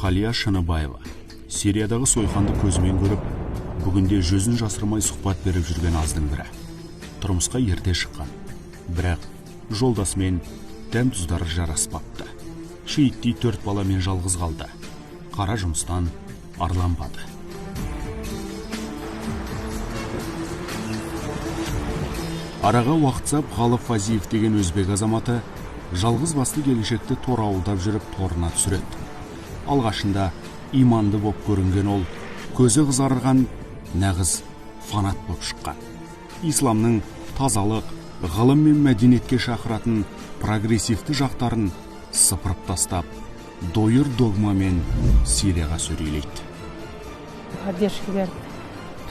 Халия Шыныбаева Сириядағы сойқанды көзімен көріп, бүгінде жүзін жасырмай сұхбат беріп жүрген аздың бірі. Тұрмысқа ерте шыққан, бірақ жолдасымен дәм-тұздары жараспапты. Шейіттей 4 баламен жалғыз қалды. Қара жұмыстан арланбады. Араға уақыт сап Ғалып Фазиев деген өзбек азаматы жалғыз басты келіншекті тор ауылдап жүріп торына түсіреді. Алғашында иманды боп көрінген ол, көзі қызарған нағыз фанат боп шыққан. Исламның тазалық, ғылым мен мәдениетке шақыратын прогрессивті жақтарын сыпырып тастап, дойыр догмамен Сирияға сөрейлейді. Поддержка беріп,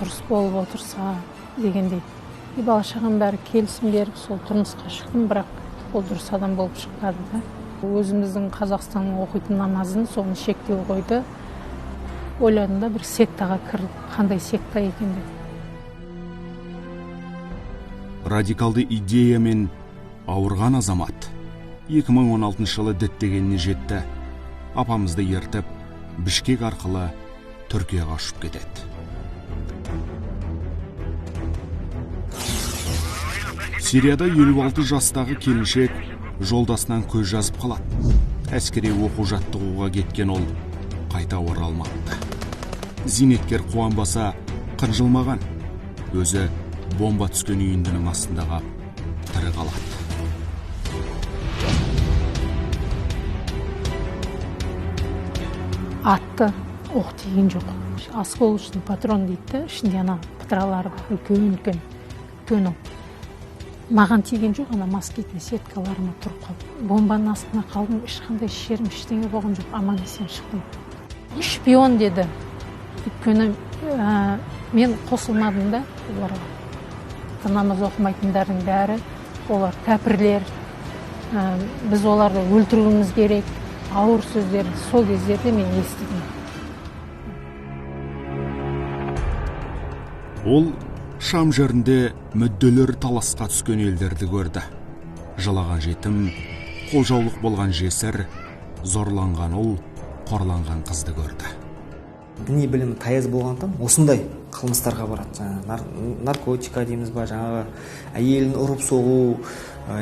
тұрыс болып отырса дегендей. Бала шағам бәрі келісім беріп, сол тұрмысқа шықтым, бірақ ол дұрыс адам болып шықпады. Өзіміздің Қазақстанның оқитын намазын соны шектеу қойды. Ойладым да бір сектаға кіріп, қандай секта екен деп. Радикалды идеямен ауырған азамат 2016 жылы діттегеніне жетті. Апамызды ертіп, Бішкек арқылы Түркияға ұшып кетеді. Сирияда 56 жастағы келіншек жолдасынан көз жазып қалады. Әскери оқу жаттығуға кеткен ол қайта оралмапты. Зейнеткер қуанбаса қынжылмаған. Өзі бомба түскен үйіндінің астындағы тірі қалады. Атты оқ тиген жоқ. Осколочный патрон дейді, ішінде ана патралары үлкен ол. Маған тиген жоқ, ана москитный сеткаларыма тұрып қалды. Бомбаның астына қалдым, ешқандай шерім, ештеңе болған жоқ, аман есен шықтым. Шпион деді. Өйткені мен қосылмадым да, оларға. Намаз оқымайтындардың бәрі, олар кәпірлер. Біз оларды өлтіруіміз керек, ауыр сөздер сол кездерде мен естідім. Ол Шам жерінде мүдделер таласқа түскен елдерді көрді. Жылаған жетім, қолжаулық болған жесір, зорланған ол, қорланған қызды көрді. Діни білімі таяз болғандықтан осындай қылмыстарға барады. Наркотика дейміз ба, жаңағы әйелін ұрып соғу,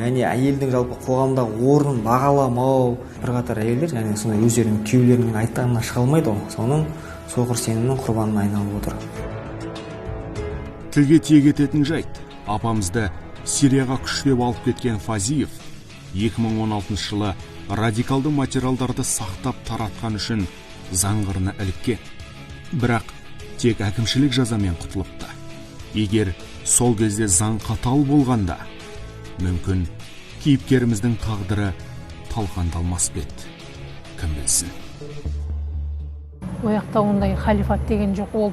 яғни әйелдің жалпы қоғамдағы орнын бағаламау. Бірқатар әйелдер, яғни сондай өздерінің күйеулерінің айтқанынан шыға алмайды ғой. Соның соқыр сенімнің құрбанына айналып отыр. Тілге тиек ететін жайт, апамызды Сирияға күштеп алып кеткен Фазиев 2016 жылы радикалды материалдарды сақтап таратқан үшін заңғырына іліккен. Бірақ тек әкімшілік жазамен құтылыпты. Егер сол кезде заң қатал болғанда, мүмкін кейіпкеріміздің тағдыры талқандалмас бет. Кім білсін? Ояқта ондай халифат деген жоқ. Ол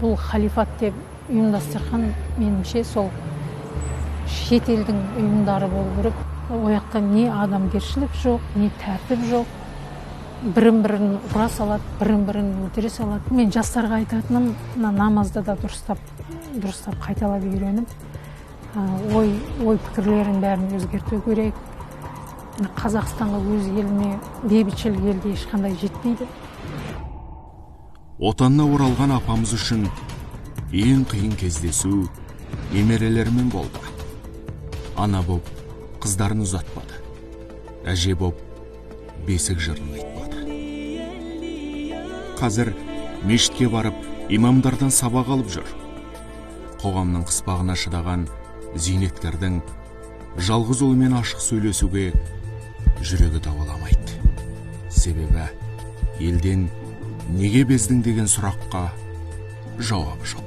бұл халифат деп ұйымдастырған, меніңше сол шетелдің ұйымдары болу керек. Ояқта не адамгершілік жоқ, не тәртіп жоқ. Бірін-бірін ұра салады, бірін-бірін өлтіре салады. Мен жастарға айтатыным, намазда да дұрыстап қайталап үйреніп, ой пікірлерін бәрін өзгерту керек. Қазақстанға өз еліне, бейбітшілік елге ешқандай жетпейді. Отанына оралған апамыз үшін ең қиын кездесу немерелермен болды. Ана боп қыздарын ұзатпады. Әже боп бесік жырын айтпады. Қазір мешітке барып, имамдардан сабақ алып жүр. Қоғамның қыспағына шыдаған зейнеткердің жалғыз ұлымен ашық сөйлесуге жүрегі дауаламайды. Себебі елден неге бездің деген сұраққа жауабы жоқ.